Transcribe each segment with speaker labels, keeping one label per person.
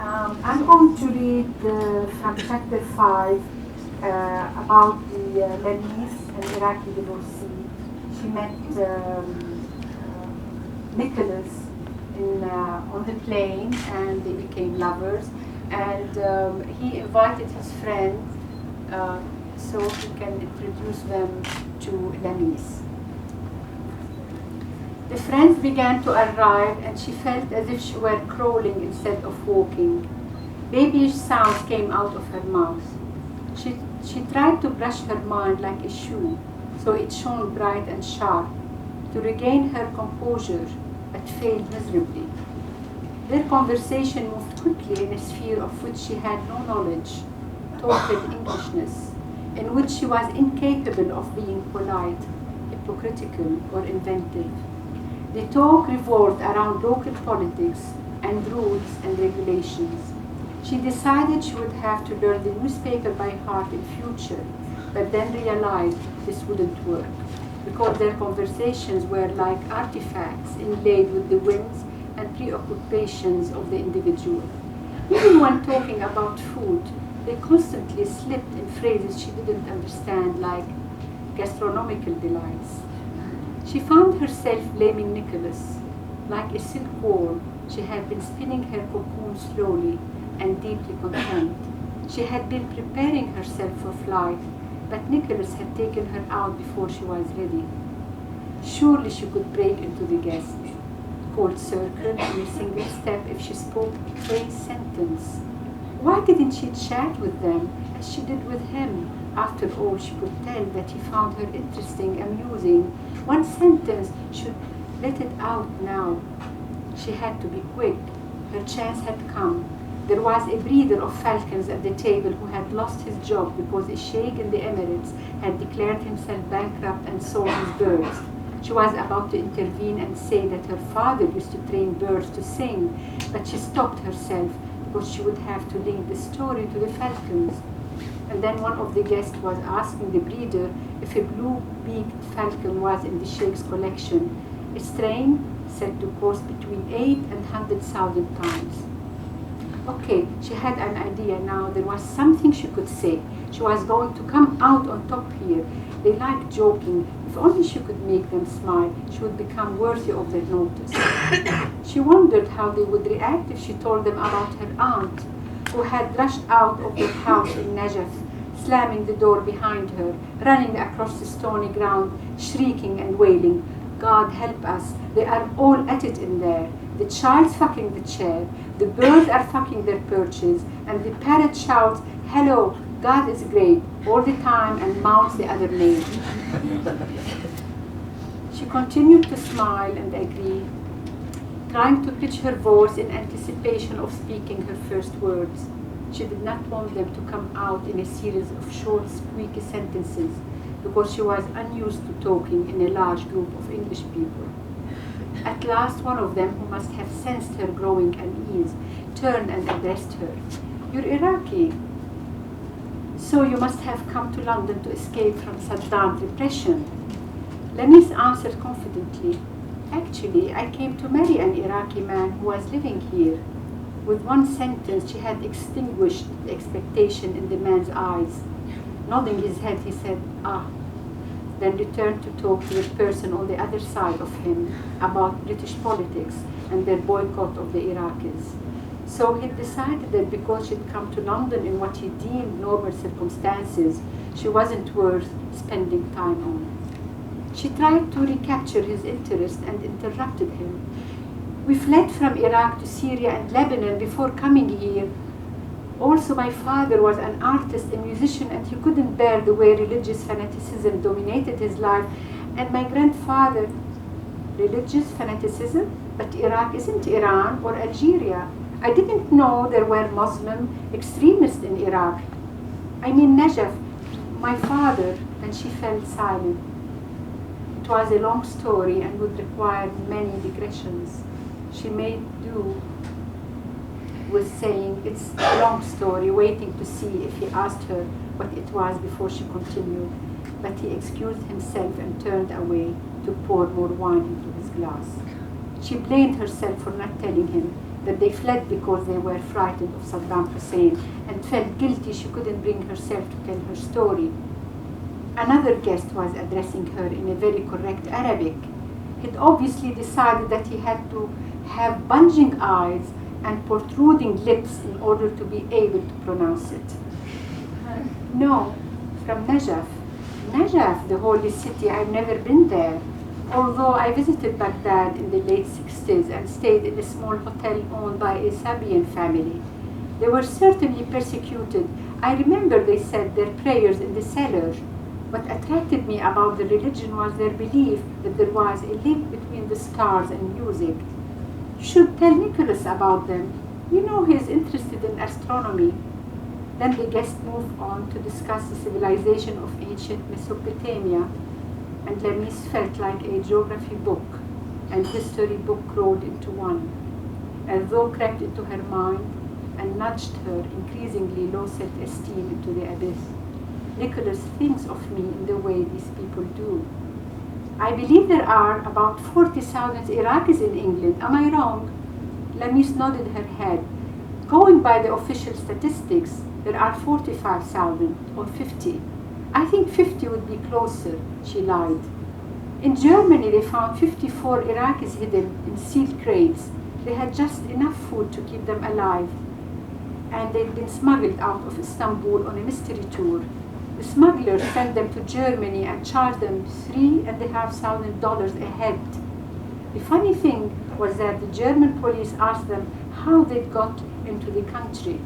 Speaker 1: I'm going to read from chapter 5 about the Lebanese and Iraqi divorcee. She met Nicholas on the plane, and they became lovers. And he invited his friend so he can introduce them to Lebanese. The friends began to arrive, and she felt as if she were crawling instead of walking. Babyish sounds came out of her mouth. She tried to brush her mind like a shoe, so it shone bright and sharp, to regain her composure, but failed miserably. Their conversation moved quickly in a sphere of which she had no knowledge, total Englishness, in which she was incapable of being polite, hypocritical, or inventive. The talk revolved around local politics and rules and regulations. She decided she would have to learn the newspaper by heart in future, but then realized this wouldn't work, because their conversations were like artifacts inlaid with the whims and preoccupations of the individual. Even when talking about food, they constantly slipped in phrases she didn't understand, like gastronomical delights. She found herself blaming Nicholas. Like a silkworm, she had been spinning her cocoon slowly and deeply content. She had been preparing herself for flight, but Nicholas had taken her out before she was ready. Surely she could break into the guest, cold circle in a single step if she spoke a sentence. Why didn't she chat with them as she did with him? After all, she could tell that he found her interesting, amusing. One sentence should let it out now. She had to be quick. Her chance had come. There was a breeder of falcons at the table who had lost his job because a sheikh in the Emirates had declared himself bankrupt and sold his birds. She was about to intervene and say that her father used to train birds to sing, but she stopped herself because she would have to link the story to the falcons. And then one of the guests was asking the breeder if a blue-beaked falcon was in the sheikh's collection, a strain said to cost between 8 and 100,000 pounds. Okay, she had an idea now. There was something she could say. She was going to come out on top here. They liked joking. If only she could make them smile, she would become worthy of their notice. She wondered how they would react if she told them about her aunt, who had rushed out of their house in Najaf, slamming the door behind her, running across the stony ground, shrieking and wailing, "God help us, they are all at it in there. The child's fucking the chair, the birds are fucking their perches, and the parrot shouts, 'Hello, God is great,' all the time and mounts the other name." She continued to smile and agree, trying to pitch her voice in anticipation of speaking her first words. She did not want them to come out in a series of short, squeaky sentences, because she was unused to talking in a large group of English people. At last, one of them, who must have sensed her growing unease, turned and addressed her. "You're Iraqi, so you must have come to London to escape from Saddam's repression." Lebanese answered confidently, "Actually, I came to marry an Iraqi man who was living here." With one sentence, she had extinguished the expectation in the man's eyes. Nodding his head, he said, "Ah," then returned to talk to the person on the other side of him about British politics and their boycott of the Iraqis. So he decided that because she'd come to London in what he deemed normal circumstances, she wasn't worth spending time on. She tried to recapture his interest and interrupted him. "We fled from Iraq to Syria and Lebanon before coming here. Also, my father was an artist, a musician, and he couldn't bear the way religious fanaticism dominated his life. And my grandfather..." "Religious fanaticism? But Iraq isn't Iran or Algeria. I didn't know there were Muslim extremists in Iraq. I mean Najaf, my father..." And she fell silent. It was a long story and would require many digressions. She made do with saying it's a long story, waiting to see if he asked her what it was before she continued. But he excused himself and turned away to pour more wine into his glass. She blamed herself for not telling him. that they fled because they were frightened of Saddam Hussein and felt guilty she couldn't bring herself to tell her story. Another guest was addressing her in a very correct Arabic. He'd obviously decided that he had to have bulging eyes and protruding lips in order to be able to pronounce it. No, from Najaf. Najaf, the holy city, I've never been there. Although I visited Baghdad in the late 60s and stayed in a small hotel owned by a Sabian family. They were certainly persecuted. I remember they said their prayers in the cellar. What attracted me about the religion was their belief that there was a link between the stars and music. You should tell Nicholas about them. You know he is interested in astronomy. Then the guest moved on to discuss the civilization of ancient Mesopotamia, and Lamis felt like a geography book and history book rolled into one, as though crept into her mind and nudged her increasingly low self-esteem into the abyss. Nicholas thinks of me in the way these people do. I believe there are about 40,000 Iraqis in England. Am I wrong? Lamis nodded her head. Going by the official statistics, there are 45,000 or 50. I think 50 would be closer, she lied. In Germany, they found 54 Iraqis hidden in sealed crates. They had just enough food to keep them alive, and they'd been smuggled out of Istanbul on a mystery tour. The smugglers sent them to Germany and charged them $3,500 a head. The funny thing was that the German police asked them how they'd got into the country.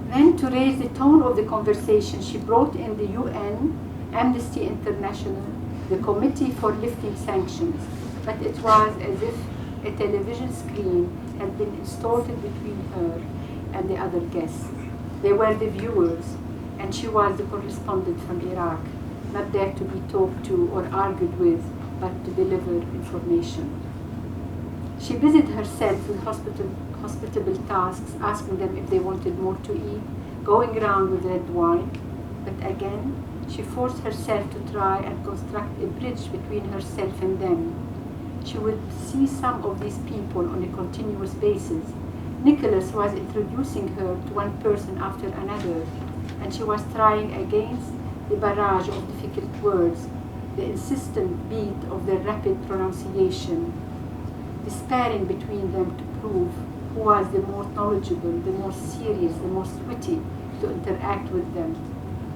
Speaker 1: Then, to raise the tone of the conversation, she brought in the UN, Amnesty International, the Committee for Lifting Sanctions, but it was as if a television screen had been installed between her and the other guests. They were the viewers, and she was the correspondent from Iraq, not there to be talked to or argued with, but to deliver information. She busied herself with hospitable tasks, asking them if they wanted more to eat, going around with red wine. But again, she forced herself to try and construct a bridge between herself and them. She would see some of these people on a continuous basis. Nicholas was introducing her to one person after another, and she was trying against the barrage of difficult words, the insistent beat of their rapid pronunciation, despairing between them to prove who was the more knowledgeable, the more serious, the most witty to interact with them.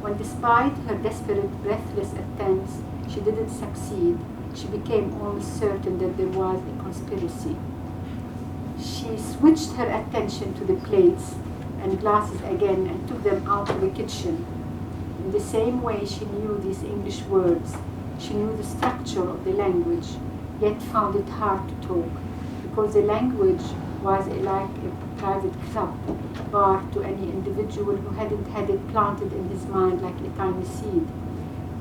Speaker 1: When, despite her desperate, breathless attempts, she didn't succeed, she became almost certain that there was a conspiracy. She switched her attention to the plates and glasses again and took them out to the kitchen. In the same way she knew these English words, she knew the structure of the language, yet found it hard to talk, because the language was like a private club, bar to any individual who hadn't had it planted in his mind like a tiny seed,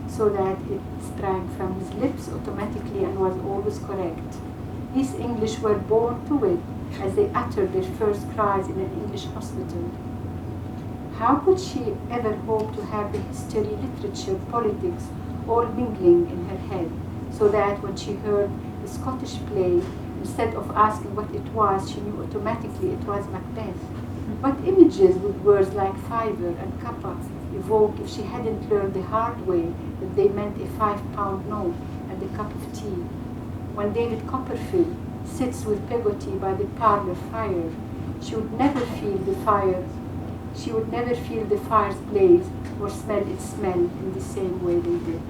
Speaker 1: so that it sprang from his lips automatically and was always correct. These English were born to it as they uttered their first cries in an English hospital. How could she ever hope to have the history, literature, politics all mingling in her head, so that when she heard the Scottish play, instead of asking what it was, she knew automatically it was Macbeth? What images would words like fiver and cuppa evoke if she hadn't learned the hard way that they meant a 5-pound note and a cup of tea? When David Copperfield sits with Peggotty by the parlor fire, she would never feel the fire. She would never feel the fire's blaze or smell its smell in the same way they did.